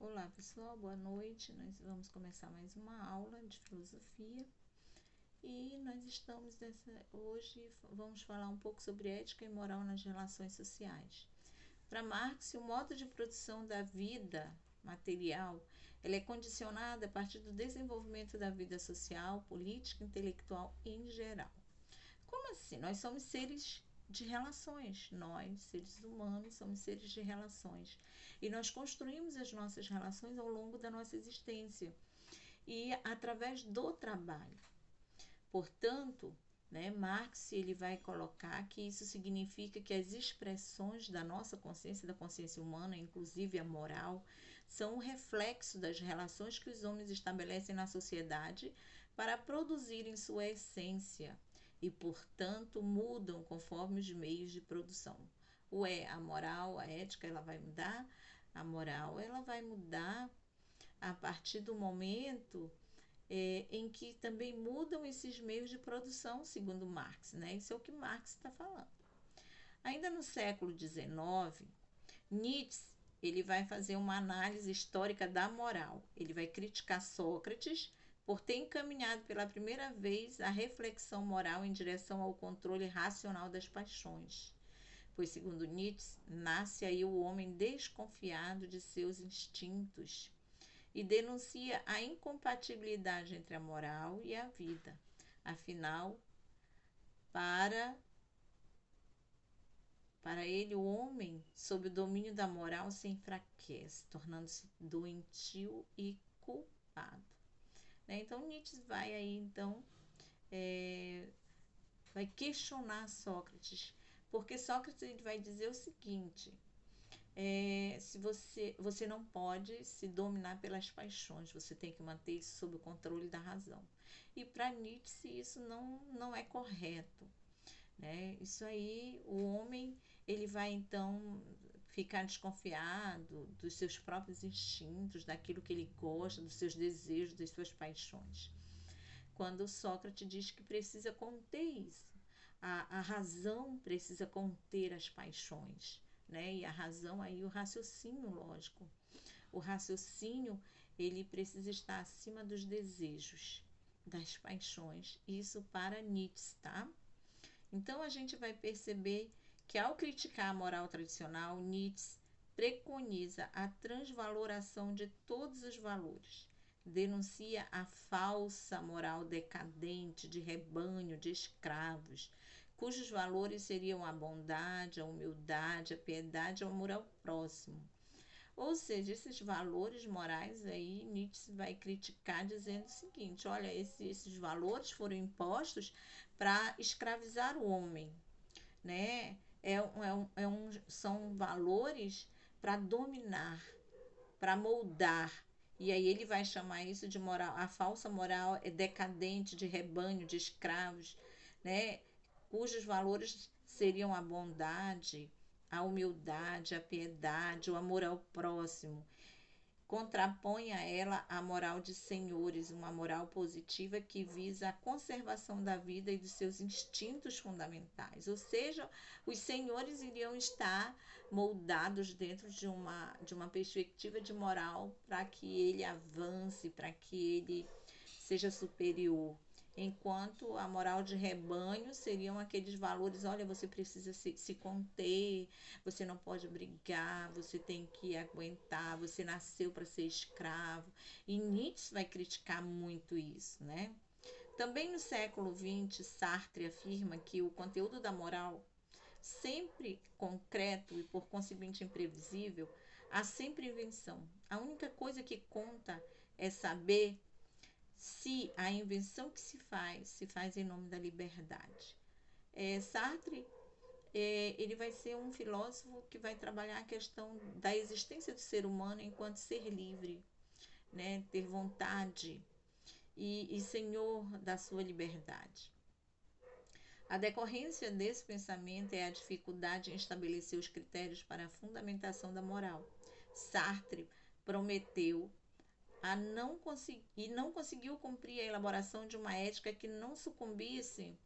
Olá pessoal, boa noite. Nós vamos começar mais uma aula de filosofia e nós estamos hoje vamos falar um pouco sobre ética e moral nas relações sociais. Para Marx, o modo de produção da vida material ela é condicionada a partir do desenvolvimento da vida social, política, intelectual em geral. Como assim? Nós somos seres de relações. Nós, seres humanos, somos seres de relações. E nós construímos as nossas relações ao longo da nossa existência e através do trabalho. Portanto, Marx ele vai colocar que isso significa que as expressões da nossa consciência, da consciência humana, inclusive a moral, são um reflexo das relações que os homens estabelecem na sociedade para produzirem sua essência e, portanto, mudam conforme os meios de produção. A moral, a ética, ela vai mudar, a moral, ela vai mudar a partir do momento em que também mudam esses meios de produção, segundo Marx, né? Isso é o que Marx está falando. Ainda no século XIX, Nietzsche ele vai fazer uma análise histórica da moral. Ele vai criticar Sócrates por ter encaminhado pela primeira vez a reflexão moral em direção ao controle racional das paixões. Pois, segundo Nietzsche, nasce aí o homem desconfiado de seus instintos e denuncia a incompatibilidade entre a moral e a vida. Afinal, para ele, o homem, sob o domínio da moral, se enfraquece, tornando-se doentio e culpado. Então, Nietzsche vai aí, vai questionar Sócrates, porque Sócrates ele vai dizer o seguinte: se você não pode se dominar pelas paixões, você tem que manter isso sob o controle da razão. E para Nietzsche isso não é correto. Isso aí, o homem ele vai então ficar desconfiado dos seus próprios instintos, daquilo que ele gosta, dos seus desejos, das suas paixões. Quando Sócrates diz que precisa conter isso, a razão precisa conter as paixões, e a razão aí, o raciocínio lógico. O raciocínio ele precisa estar acima dos desejos, das paixões. Isso para Nietzsche, tá? Então a gente vai perceber que ao criticar a moral tradicional, Nietzsche preconiza a transvaloração de todos os valores. Denuncia a falsa moral decadente de rebanho de escravos, cujos valores seriam a bondade, a humildade, a piedade e o amor ao próximo. Ou seja, esses valores morais aí Nietzsche vai criticar dizendo o seguinte: olha, esses valores foram impostos para escravizar o homem, né? São valores para dominar, para moldar. E aí ele vai chamar isso de moral, a falsa moral é decadente de rebanho de escravos, né? Cujos valores seriam a bondade, a humildade, a piedade, o amor ao próximo. Contrapõe a ela a moral de senhores, uma moral positiva que visa a conservação da vida e dos seus instintos fundamentais. Ou seja, os senhores iriam estar moldados dentro de uma perspectiva de moral para que ele avance, para que ele seja superior. Enquanto a moral de rebanho seriam aqueles valores: olha, você precisa se conter, você não pode brigar, você tem que aguentar, você nasceu para ser escravo. E Nietzsche vai criticar muito isso, né? Também no século XX, Sartre afirma que o conteúdo da moral, sempre concreto e por conseguinte imprevisível, há sempre invenção. A única coisa que conta é saber se a invenção que se faz em nome da liberdade. Sartre ele vai ser um filósofo que vai trabalhar a questão da existência do ser humano enquanto ser livre, ter vontade e senhor da sua liberdade. A decorrência desse pensamento é a dificuldade em estabelecer os critérios para a fundamentação da moral. Sartre prometeu não conseguiu cumprir a elaboração de uma ética que não sucumbisse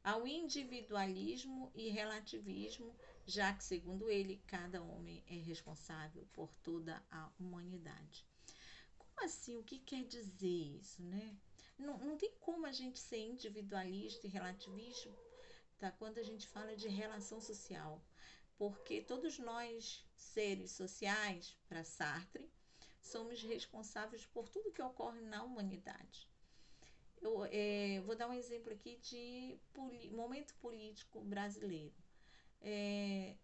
ao individualismo e relativismo já que, segundo ele, cada homem é responsável por toda a humanidade. Como assim? O que quer dizer isso, né? Não tem como a gente ser individualista e relativista, tá? Quando a gente fala de relação social, porque todos nós, seres sociais, para Sartre, somos responsáveis por tudo que ocorre na humanidade. Eu vou dar um exemplo aqui de momento político brasileiro. É,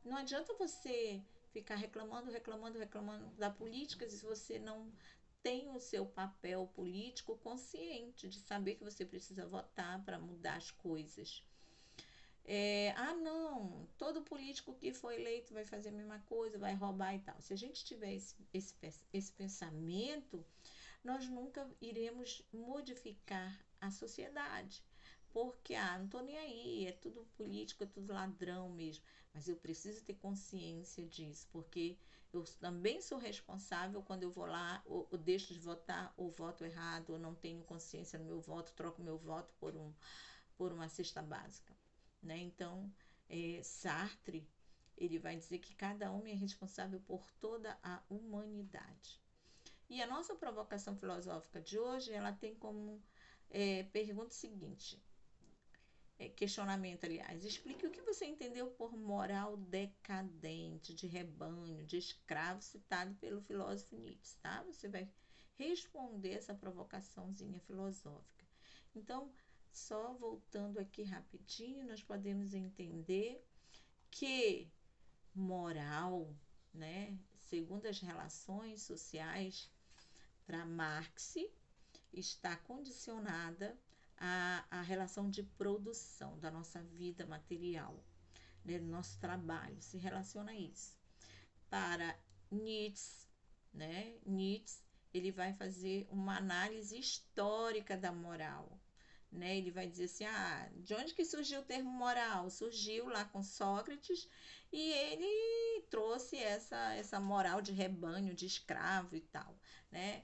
não adianta você ficar reclamando da política se você não tem o seu papel político consciente de saber que você precisa votar para mudar as coisas. Não, todo político que foi eleito vai fazer a mesma coisa, vai roubar e tal. Se a gente tiver esse pensamento, nós nunca iremos modificar a sociedade. Porque, não tô nem aí, é tudo político, é tudo ladrão mesmo. Mas eu preciso ter consciência disso, porque eu também sou responsável quando eu vou lá, ou deixo de votar, ou voto errado, ou não tenho consciência no meu voto, troco meu voto por uma cesta básica. Né? Então, Sartre, ele vai dizer que cada homem é responsável por toda a humanidade. E a nossa provocação filosófica de hoje, ela tem como pergunta o seguinte, questionamento, aliás, explique o que você entendeu por moral decadente, de rebanho, de escravo, citado pelo filósofo Nietzsche, tá? Você vai responder essa provocaçãozinha filosófica. Então, só voltando aqui rapidinho, nós podemos entender que moral, né, segundo as relações sociais, para Marx, está condicionada à relação de produção da nossa vida material, né, do nosso trabalho, se relaciona a isso. Para Nietzsche, né, Nietzsche, ele vai fazer uma análise histórica da moral. Né? Ele vai dizer assim, de onde que surgiu o termo moral? Surgiu lá com Sócrates e ele trouxe essa moral de rebanho, de escravo e tal, né?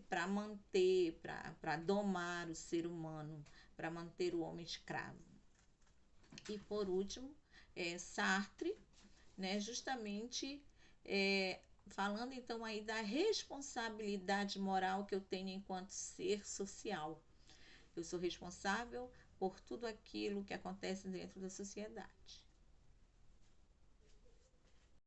Para manter, para domar o ser humano, para manter o homem escravo. E por último, Sartre, né? Justamente falando então aí da responsabilidade moral que eu tenho enquanto ser social. Eu sou responsável por tudo aquilo que acontece dentro da sociedade.